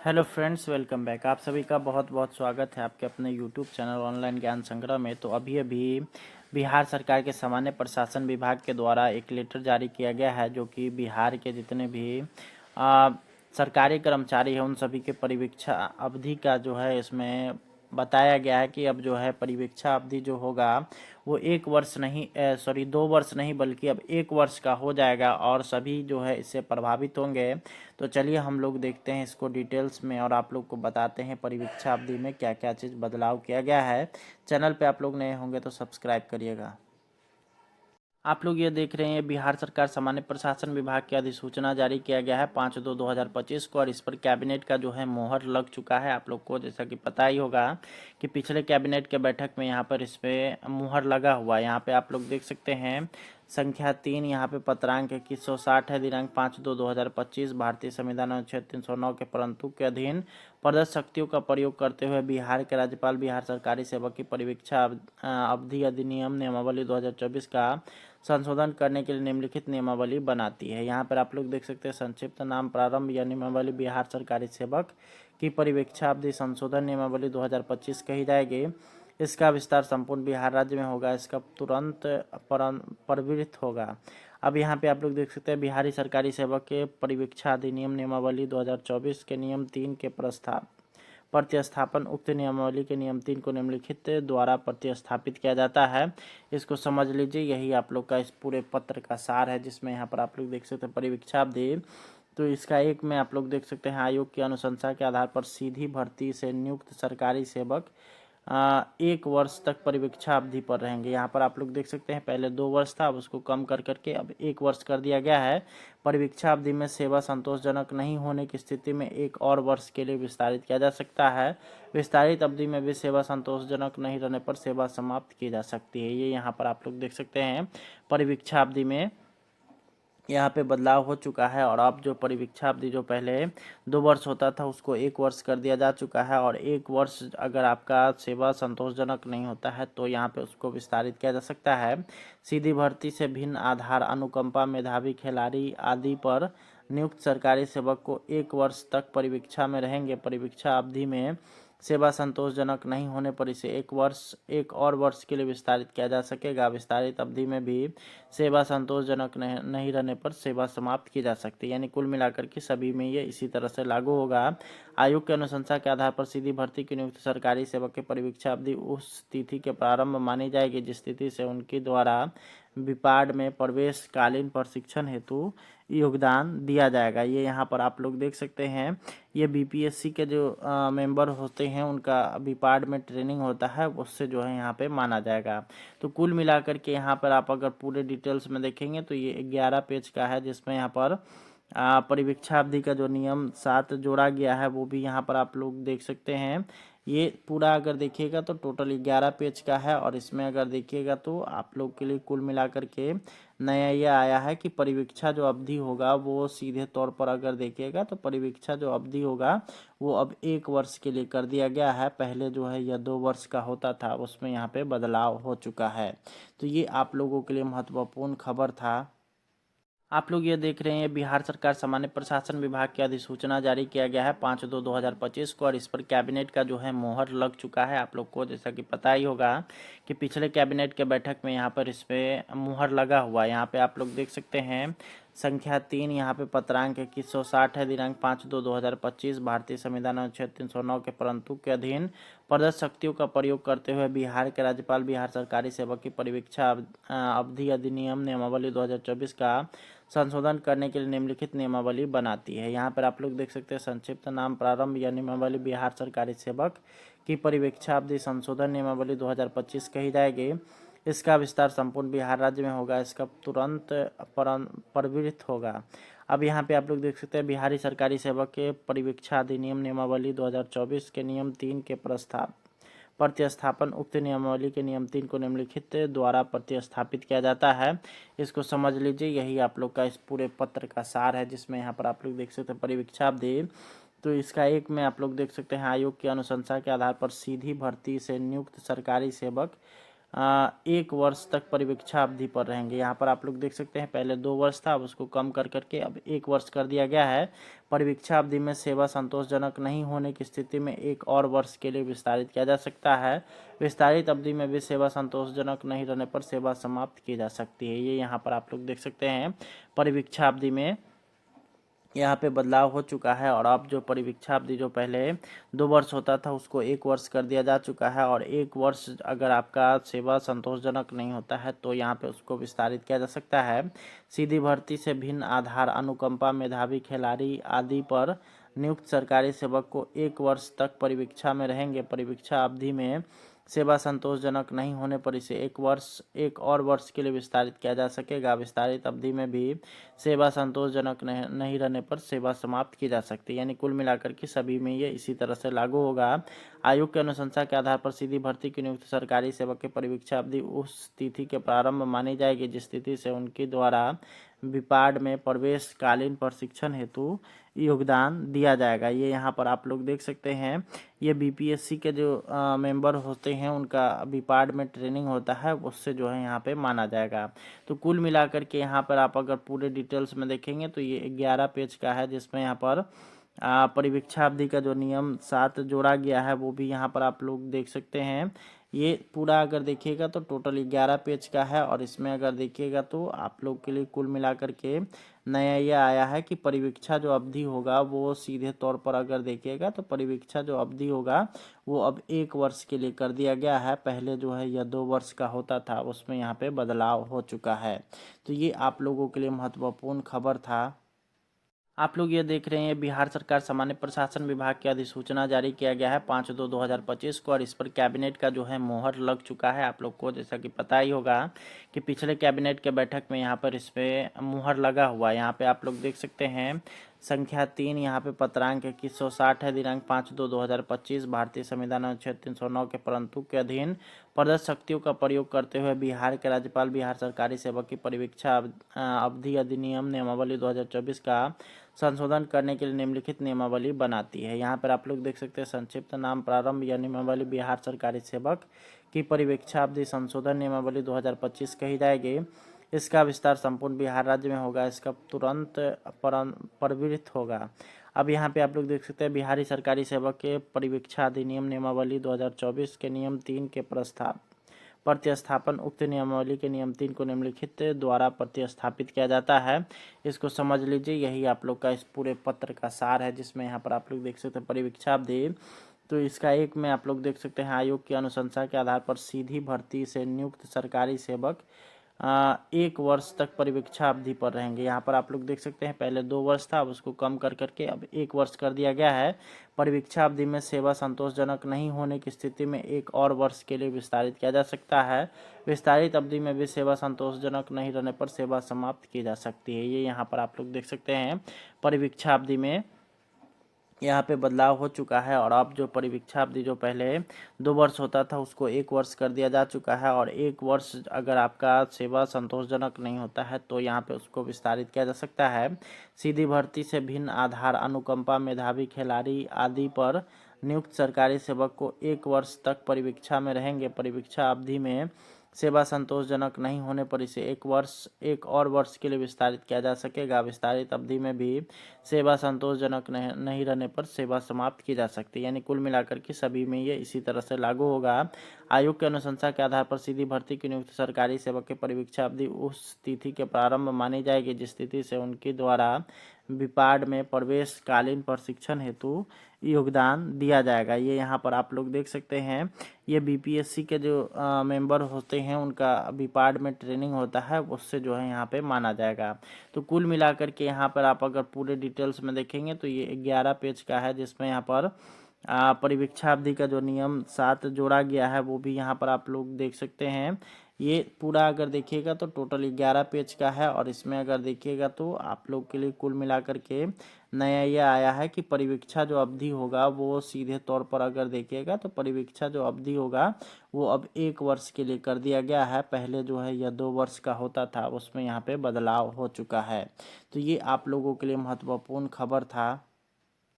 Hello friends, welcome back. आप सभी का बहुत बहुत स्वागत है आपके अपने यूट्यूब चैनल ऑनलाइन ज्ञान संग्रह में। तो अभी अभी बिहार सरकार के सामान्य प्रशासन विभाग के द्वारा एक लेटर जारी किया गया है, जो कि बिहार के जितने भी आ, सरकारी कर्मचारी हैं उन सभी के परिवीक्षा अवधि का जो है इसमें बताया गया है कि अब जो है परिवीक्षा अवधि जो होगा वो 1 वर्ष नहीं, 2 वर्ष नहीं, बल्कि अब 1 वर्ष का हो जाएगा और सभी जो है इससे प्रभावित होंगे। तो चलिए हम लोग देखते हैं इसको डिटेल्स में और आप लोग को बताते हैं परिवीक्षा अवधि में क्या क्या चीज़ बदलाव किया गया है। चैनल पे आप लोग नए होंगे तो सब्सक्राइब करिएगा। आप लोग ये देख रहे हैं बिहार सरकार सामान्य प्रशासन विभाग की अधिसूचना जारी किया गया है 5/2/2025 को, और इस पर कैबिनेट का जो है मोहर लग चुका है। आप लोग को जैसा कि पता ही होगा कि पिछले कैबिनेट के बैठक में यहाँ पर इस पर मुहर लगा हुआ है। यहाँ पे आप लोग देख सकते हैं संख्या 3 यहाँ पे पत्रांक 2160 है, दिनांक 5/2/2025। भारतीय संविधान अनुच्छेद 309 के परंतु के अधीन प्रदत्त शक्तियों का प्रयोग करते हुए बिहार के राज्यपाल बिहार सरकारी सेवक की परिवीक्षा अवधि अधिनियम नियमावली 2024 का संशोधन करने के लिए निम्नलिखित नियमावली बनाती है। यहाँ पर आप लोग देख सकते हैं संक्षिप्त नाम प्रारंभ या नियमावली बिहार सरकारी सेवक की परिवीक्षा अवधि संशोधन नियमावली 2025 कही जाएगी। इसका विस्तार संपूर्ण बिहार राज्य में होगा। इसका तुरंत प्रवृत्त होगा। अब यहाँ पे आप लोग देख सकते हैं बिहारी सरकारी सेवक के परिवीक्षा अधिनियम नियमावली 2024 के नियम 3 के प्रस्ताव प्रतिस्थापन उक्त नियमावली के नियम 3 को निम्नलिखित द्वारा प्रतिस्थापित किया जाता है। इसको समझ लीजिए, यही आप लोग का इस पूरे पत्र का सार है, जिसमें यहाँ पर आप लोग देख सकते हैं परिवीक्षा अवधि। तो इसका एक में आप लोग देख सकते हैं आयोग की अनुशंसा के आधार पर सीधी भर्ती से नियुक्त सरकारी सेवक 1 वर्ष तक परिवीक्षा अवधि पर रहेंगे। यहाँ पर आप लोग देख सकते हैं पहले 2 वर्ष था, अब उसको कम कर करके अब 1 वर्ष कर दिया गया है। परिवीक्षा अवधि में सेवा संतोषजनक नहीं होने की स्थिति में 1 और वर्ष के लिए विस्तारित किया जा सकता है। विस्तारित अवधि में भी सेवा संतोषजनक नहीं रहने पर सेवा समाप्त की जा सकती है। ये यहाँ पर आप लोग देख सकते हैं परिवीक्षा अवधि में यहाँ पे बदलाव हो चुका है। और अब जो परिवीक्षा अवधि जो पहले 2 वर्ष होता था उसको 1 वर्ष कर दिया जा चुका है, और 1 वर्ष अगर आपका सेवा संतोषजनक नहीं होता है तो यहाँ पे उसको विस्तारित किया जा सकता है। सीधी भर्ती से भिन्न आधार अनुकंपा मेधावी खिलाड़ी आदि पर नियुक्त सरकारी सेवक को 1 वर्ष तक परिवीक्षा में रहेंगे। परिवीक्षा अवधि में सेवा संतोषजनक नहीं होने पर इसे 1 और वर्ष के लिए विस्तारित किया जा सकेगा। विस्तारित अवधि में भी सेवा संतोषजनक नहीं रहने पर सेवा समाप्त की जा सकती है। यानी कुल मिलाकर के सभी में ये इसी तरह से लागू होगा। आयोग की अनुशंसा के आधार पर सीधी भर्ती की नियुक्त सरकारी सेवक की परिवीक्षा अवधि उस तिथि के प्रारंभ मानी जाएगी जिस तिथि से उनके द्वारा विपाड में प्रवेश कालीन प्रशिक्षण हेतु योगदान दिया जाएगा। ये यहाँ पर आप लोग देख सकते हैं, ये बीपीएससी के जो मेंबर होते हैं उनका विपाड में ट्रेनिंग होता है, उससे जो है यहाँ पे माना जाएगा। तो कुल मिलाकर के यहाँ पर आप अगर पूरे डिटेल्स में देखेंगे तो ये 11 पेज का है, जिसमें यहाँ पर परिवीक्षा अवधि का जो नियम 7 जोड़ा गया है वो भी यहाँ पर आप लोग देख सकते हैं। ये पूरा अगर देखिएगा तो टोटल 11 पेज का है, और इसमें अगर देखिएगा तो आप लोग के लिए कुल मिलाकर के नया ये आया है कि परिवीक्षा जो अवधि होगा वो सीधे तौर पर अगर देखिएगा तो परिवीक्षा जो अवधि होगा वो अब 1 वर्ष के लिए कर दिया गया है। पहले जो है यह 2 वर्ष का होता था, उसमें यहाँ पे बदलाव हो चुका है। तो ये आप लोगों के लिए महत्वपूर्ण खबर था। आप लोग ये देख रहे हैं बिहार सरकार सामान्य प्रशासन विभाग की अधिसूचना जारी किया गया है 5/2/2025 को, और इस पर कैबिनेट का जो है मोहर लग चुका है। आप लोग को जैसा कि पता ही होगा कि पिछले कैबिनेट के बैठक में यहाँ पर इस पर मुहर लगा हुआ है। यहाँ पे आप लोग देख सकते हैं संख्या 3 यहाँ पे पत्रांक 2160 है, दिनांक 5/2/2025। भारतीय संविधान अनुच्छेद 309 के परंतु के अधीन प्रदत्त शक्तियों का प्रयोग करते हुए बिहार के राज्यपाल बिहार सरकारी सेवक की परिवीक्षा अवधि अधिनियम नियमावली 2024 का संशोधन करने के लिए निम्नलिखित नियमावली बनाती है। यहाँ पर आप लोग देख सकते हैं संक्षिप्त नाम प्रारंभ या नियमावली बिहार सरकारी सेवक की परिवीक्षा अवधि संशोधन नियमावली 2025 कही जाएगी। इसका विस्तार संपूर्ण बिहार राज्य में होगा। इसका तुरंत प्रवृत्त होगा। अब यहाँ पे आप लोग देख सकते हैं बिहारी सरकारी सेवक के परिवीक्षा अधिनियम नियमावली 2024 के नियम 3 के प्रस्ताव प्रतिस्थापन उक्त नियमावली के नियम 3 को निम्नलिखित द्वारा प्रतिस्थापित किया जाता है। इसको समझ लीजिए, यही आप लोग का इस पूरे पत्र का सार है, जिसमें यहाँ पर आप लोग देख सकते हैं परिवीक्षा अवधि। तो इसका एक में आप लोग देख सकते हैं आयोग की अनुशंसा के आधार पर सीधी भर्ती से नियुक्त सरकारी सेवक 1 वर्ष तक परिवीक्षा अवधि पर रहेंगे। यहाँ पर आप लोग देख सकते हैं पहले 2 वर्ष था, अब उसको कम कर करके अब 1 वर्ष कर दिया गया है। परिवीक्षा अवधि में सेवा संतोषजनक नहीं होने की स्थिति में 1 और वर्ष के लिए विस्तारित किया जा सकता है। विस्तारित अवधि में भी सेवा संतोषजनक नहीं रहने पर सेवा समाप्त की जा सकती है। ये यहाँ पर आप लोग देख सकते हैं परिवीक्षा अवधि में यहाँ पे बदलाव हो चुका है और अब जो परिवीक्षा अवधि जो पहले 2 वर्ष होता था उसको 1 वर्ष कर दिया जा चुका है। और 1 वर्ष अगर आपका सेवा संतोषजनक नहीं होता है तो यहाँ पे उसको विस्तारित किया जा सकता है। सीधी भर्ती से भिन्न आधार, अनुकंपा, मेधावी खिलाड़ी आदि पर नियुक्त सरकारी सेवक को 1 वर्ष तक परिवीक्षा में रहेंगे। परिवीक्षा अवधि में सेवा संतोषजनक नहीं होने पर इसे 1 और वर्ष के लिए विस्तारित किया जा सकेगा। विस्तारित अवधि में भी सेवा संतोषजनक नहीं रहने पर सेवा समाप्त की जा सकती है। यानी कुल मिलाकर के सभी में ये इसी तरह से लागू होगा। आयोग की अनुशंसा के आधार पर सीधी भर्ती की नियुक्त सरकारी सेवक की परिवीक्षा अवधि उस तिथि के प्रारंभ मानी जाएगी जिस तिथि से उनके द्वारा विपाड में प्रवेश कालीन प्रशिक्षण हेतु योगदान दिया जाएगा। ये यहाँ पर आप लोग देख सकते हैं, ये बीपीएससी के जो मेंबर होते हैं उनका विपाड में ट्रेनिंग होता है, उससे जो है यहाँ पे माना जाएगा। तो कुल मिलाकर के यहाँ पर आप अगर पूरे डिटेल्स में देखेंगे तो ये 11 पेज का है, जिसमें यहाँ पर परिवीक्षा अवधि का जो नियम 7 जोड़ा गया है वो भी यहाँ पर आप लोग देख सकते हैं। ये पूरा अगर देखिएगा तो टोटल 11 पेज का है और इसमें अगर देखिएगा तो आप लोग के लिए कुल मिलाकर के नया ये आया है कि परिवीक्षा जो अवधि होगा वो सीधे तौर पर अगर देखिएगा तो परिवीक्षा जो अवधि होगा वो अब 1 वर्ष के लिए कर दिया गया है। पहले जो है यह 2 वर्ष का होता था, उसमें यहाँ पे बदलाव हो चुका है। तो ये आप लोगों के लिए महत्वपूर्ण खबर था। आप लोग ये देख रहे हैं बिहार सरकार सामान्य प्रशासन विभाग की अधिसूचना जारी किया गया है 5/2/2025 को और इस पर कैबिनेट का जो है मोहर लग चुका है। आप लोग को जैसा कि पता ही होगा कि पिछले कैबिनेट के बैठक में यहाँ पर इस पर मोहर लगा हुआ है। यहाँ पे आप लोग देख सकते हैं संख्या 3 यहाँ पे पत्रांक 2160 है, दिनांक 5/2/2025। भारतीय संविधान अनुच्छेद 309 के परंतु के अधीन प्रदत्त शक्तियों का प्रयोग करते हुए बिहार के राज्यपाल बिहार सरकारी सेवक की परिवीक्षा अवधि अधिनियम नियमावली 2024 का संशोधन करने के लिए निम्नलिखित नियमावली बनाती है। यहाँ पर आप लोग देख सकते हैं संक्षिप्त नाम प्रारंभ या नियमावली बिहार सरकारी सेवक की परिवीक्षा अवधि संशोधन नियमावली 2025 कही जाएगी। इसका विस्तार संपूर्ण बिहार राज्य में होगा। इसका तुरंत प्रवृत्त होगा। अब यहाँ पे आप लोग देख सकते हैं बिहारी सरकारी सेवक के परिवीक्षा अधिनियम नियमावली 2024 के नियम 3 के प्रतिस्थापन उक्त नियमावली के नियम 3 को निम्नलिखित द्वारा प्रतिस्थापित किया जाता है। इसको समझ लीजिए, यही आप लोग का इस पूरे पत्र का सार है, जिसमें यहाँ पर आप लोग देख सकते हैं परिवीक्षा अवधि। तो इसका एक में आप लोग देख सकते हैं आयोग की अनुशंसा के आधार पर सीधी भर्ती से नियुक्त सरकारी सेवक 1 वर्ष तक परिवीक्षा अवधि पर रहेंगे। यहाँ पर आप लोग देख सकते हैं पहले 2 वर्ष था, अब उसको कम कर करके अब 1 वर्ष कर दिया गया है। परिवीक्षा अवधि में सेवा संतोषजनक नहीं होने की स्थिति में 1 और वर्ष के लिए विस्तारित किया जा सकता है। विस्तारित अवधि में भी सेवा संतोषजनक नहीं रहने पर सेवा समाप्त की जा सकती है। ये यहाँ पर आप लोग देख सकते हैं परिवीक्षा अवधि में यहाँ पे बदलाव हो चुका है और अब जो परिवीक्षा अवधि जो पहले 2 वर्ष होता था उसको 1 वर्ष कर दिया जा चुका है। और 1 वर्ष अगर आपका सेवा संतोषजनक नहीं होता है तो यहाँ पे उसको विस्तारित किया जा सकता है। सीधी भर्ती से भिन्न आधार, अनुकंपा, मेधावी खिलाड़ी आदि पर नियुक्त सरकारी सेवक को 1 वर्ष तक परिवीक्षा में रहेंगे। परिवीक्षा अवधि में सेवा संतोषजनक नहीं होने पर इसे 1 और वर्ष के लिए विस्तारित किया जा सकेगा। विस्तारित अवधि में भी सेवा संतोषजनक नहीं रहने पर सेवा समाप्त की जा सकती है। यानी कुल मिलाकर के सभी में ये इसी तरह से लागू होगा। आयोग की अनुशंसा के आधार पर सीधी भर्ती की नियुक्त सरकारी सेवक की परिवीक्षा अवधि उस तिथि के प्रारंभ मानी जाएगी जिस तिथि से उनके द्वारा विपाड में प्रवेश कालीन प्रशिक्षण हेतु योगदान दिया जाएगा। ये यहाँ पर आप लोग देख सकते हैं, ये बीपीएससी के जो मेंबर होते हैं उनका विपाड में ट्रेनिंग होता है, उससे जो है यहाँ पे माना जाएगा। तो कुल मिलाकर के यहाँ पर आप अगर पूरे डिटेल्स में देखेंगे तो ये 11 पेज का है, जिसमें यहाँ पर परिवीक्षा अवधि का जो नियम 7 जोड़ा गया है वो भी यहाँ पर आप लोग देख सकते हैं। ये पूरा अगर देखिएगा तो टोटल 11 पेज का है और इसमें अगर देखिएगा तो आप लोग के लिए कुल मिलाकर के नया ये आया है कि परिवीक्षा जो अवधि होगा वो सीधे तौर पर अगर देखिएगा तो परिवीक्षा जो अवधि होगा वो अब 1 वर्ष के लिए कर दिया गया है। पहले जो है यह 2 वर्ष का होता था, उसमें यहाँ पे बदलाव हो चुका है। तो ये आप लोगों के लिए महत्वपूर्ण खबर था।